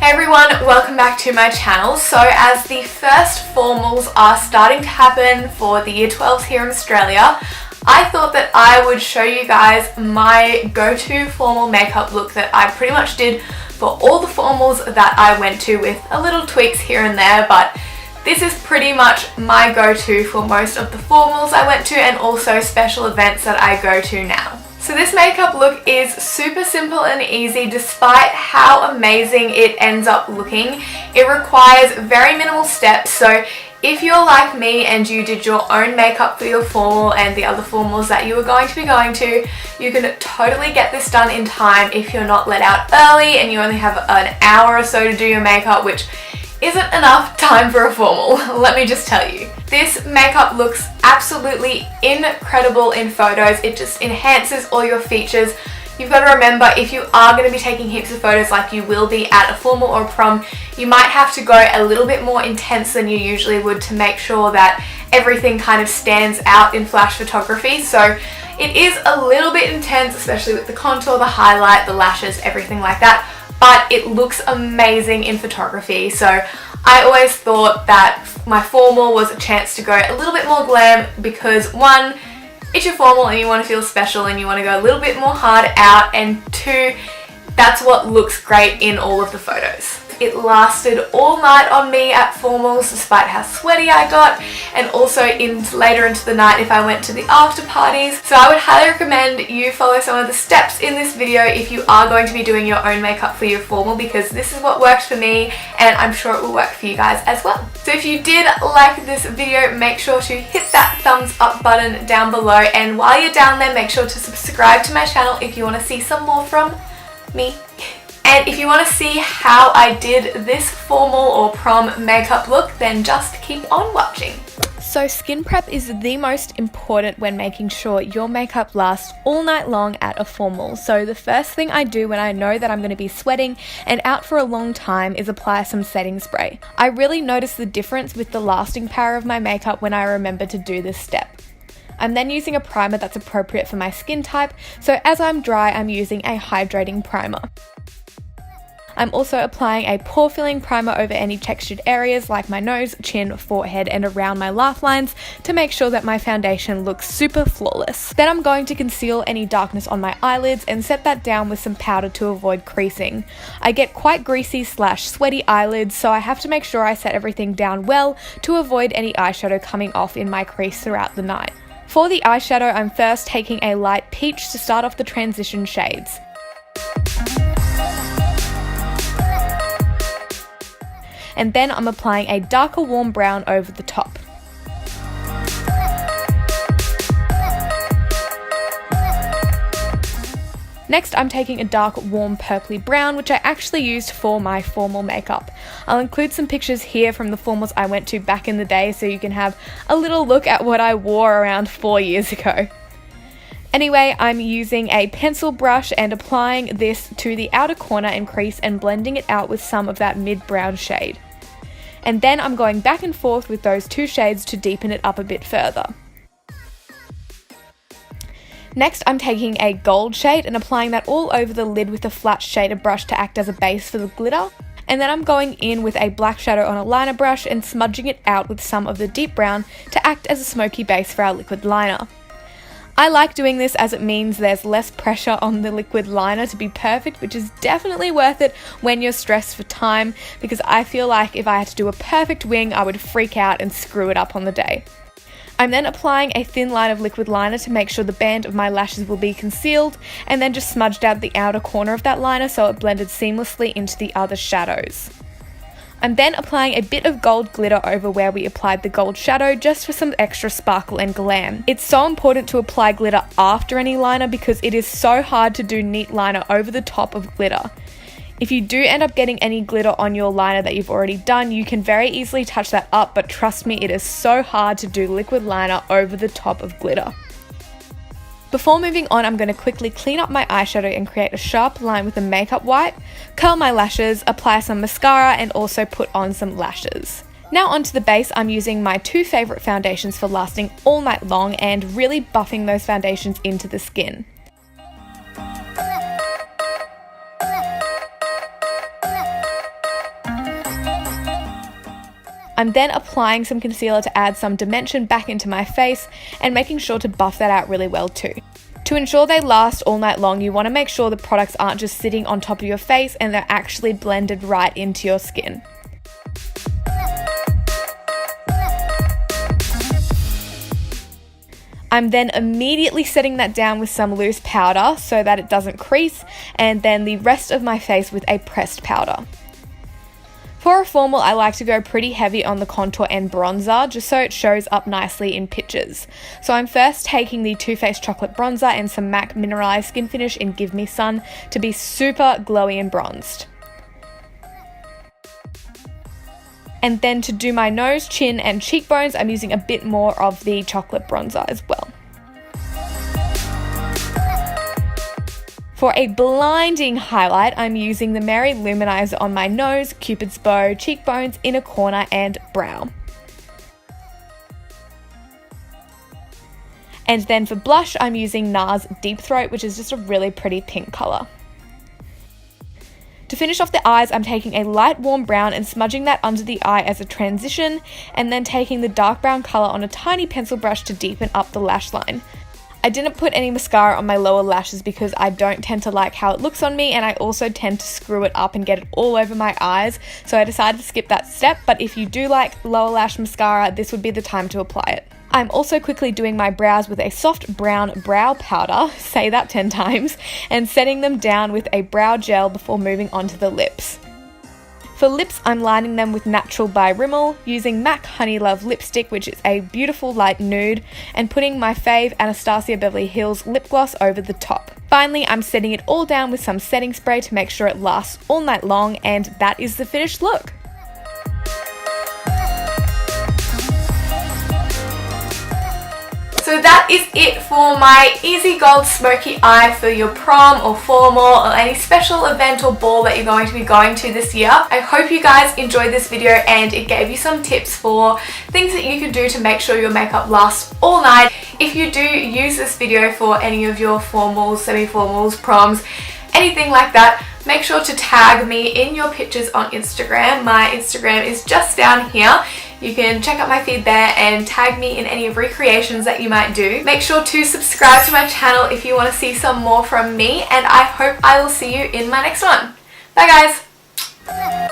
Hey everyone, welcome back to my channel. So as the first formals are starting to happen for the Year 12s here in Australia, I thought that I would show you guys my go-to formal makeup look that I pretty much did for all the formals that I went to, with a little tweaks here and there, but this is pretty much my go-to for most of the formals I went to and also special events that I go to now. So this makeup look is super simple and easy despite how amazing it ends up looking. It requires very minimal steps, so if you're like me and you did your own makeup for your formal and the other formals that you were going to be going to, you can totally get this done in time if you're not let out early and you only have an hour or so to do your makeup, which isn't enough time for a formal, let me just tell you. This makeup looks absolutely incredible in photos. It just enhances all your features. You've got to remember, if you are going to be taking heaps of photos like you will be at a formal or a prom, you might have to go a little bit more intense than you usually would to make sure that everything kind of stands out in flash photography. So it is a little bit intense, especially with the contour, the highlight, the lashes, everything like that. But it looks amazing in photography, so I always thought that my formal was a chance to go a little bit more glam because one, it's your formal and you want to feel special and you want to go a little bit more hard out, and two, that's what looks great in all of the photos. It lasted all night on me at formals despite how sweaty I got, and also later into the night if I went to the after parties. So I would highly recommend you follow some of the steps in this video if you are going to be doing your own makeup for your formal, because this is what worked for me and I'm sure it will work for you guys as well. So if you did like this video, make sure to hit that thumbs up button down below, and while you're down there, make sure to subscribe to my channel if you want to see some more from me. And if you want to see how I did this formal or prom makeup look, then just keep on watching. So skin prep is the most important when making sure your makeup lasts all night long at a formal. So the first thing I do when I know that I'm going to be sweating and out for a long time is apply some setting spray. I really notice the difference with the lasting power of my makeup when I remember to do this step. I'm then using a primer that's appropriate for my skin type, so as I'm dry, I'm using a hydrating primer. I'm also applying a pore filling primer over any textured areas like my nose, chin, forehead, and around my laugh lines to make sure that my foundation looks super flawless. Then I'm going to conceal any darkness on my eyelids and set that down with some powder to avoid creasing. I get quite greasy / sweaty eyelids, so I have to make sure I set everything down well to avoid any eyeshadow coming off in my crease throughout the night. For the eyeshadow, I'm first taking a light peach to start off the transition shades. And then I'm applying a darker warm brown over the top. Next, I'm taking a dark warm purpley brown, which I actually used for my formal makeup. I'll include some pictures here from the formals I went to back in the day so you can have a little look at what I wore around 4 years ago. Anyway, I'm using a pencil brush and applying this to the outer corner and crease and blending it out with some of that mid-brown shade. And then I'm going back and forth with those two shades to deepen it up a bit further. Next, I'm taking a gold shade and applying that all over the lid with a flat shader brush to act as a base for the glitter. And then I'm going in with a black shadow on a liner brush and smudging it out with some of the deep brown to act as a smoky base for our liquid liner. I like doing this as it means there's less pressure on the liquid liner to be perfect, which is definitely worth it when you're stressed for time, because I feel like if I had to do a perfect wing, I would freak out and screw it up on the day. I'm then applying a thin line of liquid liner to make sure the band of my lashes will be concealed, and then just smudged out the outer corner of that liner so it blended seamlessly into the other shadows. I'm then applying a bit of gold glitter over where we applied the gold shadow just for some extra sparkle and glam. It's so important to apply glitter after any liner because it is so hard to do neat liner over the top of glitter. If you do end up getting any glitter on your liner that you've already done, you can very easily touch that up, but trust me, it is so hard to do liquid liner over the top of glitter. Before moving on, I'm going to quickly clean up my eyeshadow and create a sharp line with a makeup wipe, curl my lashes, apply some mascara, and also put on some lashes. Now onto the base, I'm using my two favourite foundations for lasting all night long and really buffing those foundations into the skin. I'm then applying some concealer to add some dimension back into my face and making sure to buff that out really well too. To ensure they last all night long, you want to make sure the products aren't just sitting on top of your face and they're actually blended right into your skin. I'm then immediately setting that down with some loose powder so that it doesn't crease, and then the rest of my face with a pressed powder. For a formal, I like to go pretty heavy on the contour and bronzer just so it shows up nicely in pictures. So I'm first taking the Too Faced Chocolate Bronzer and some MAC Mineralize Skinfinish in Give Me Sun to be super glowy and bronzed. And then to do my nose, chin and cheekbones, I'm using a bit more of the chocolate bronzer as well. For a blinding highlight, I'm using the Mary Luminizer on my nose, Cupid's bow, cheekbones, inner corner and brow. And then for blush, I'm using NARS Deep Throat, which is just a really pretty pink colour. To finish off the eyes, I'm taking a light warm brown and smudging that under the eye as a transition, and then taking the dark brown colour on a tiny pencil brush to deepen up the lash line. I didn't put any mascara on my lower lashes because I don't tend to like how it looks on me, and I also tend to screw it up and get it all over my eyes, so I decided to skip that step, but if you do like lower lash mascara, this would be the time to apply it. I'm also quickly doing my brows with a soft brown brow powder, say that 10 times, and setting them down with a brow gel before moving on to the lips. For lips, I'm lining them with Natural by Rimmel, using MAC Honey Love lipstick, which is a beautiful light nude, and putting my fave Anastasia Beverly Hills lip gloss over the top. Finally, I'm setting it all down with some setting spray to make sure it lasts all night long, and that is the finished look. So that is it for my Easy Gold Smoky Eye for your prom or formal or any special event or ball that you're going to be going to this year. I hope you guys enjoyed this video and it gave you some tips for things that you can do to make sure your makeup lasts all night. If you do use this video for any of your formals, semi-formals, proms, anything like that, make sure to tag me in your pictures on Instagram. My Instagram is just down here. You can check out my feed there and tag me in any recreations that you might do. Make sure to subscribe to my channel if you want to see some more from me, and I hope I will see you in my next one. Bye guys!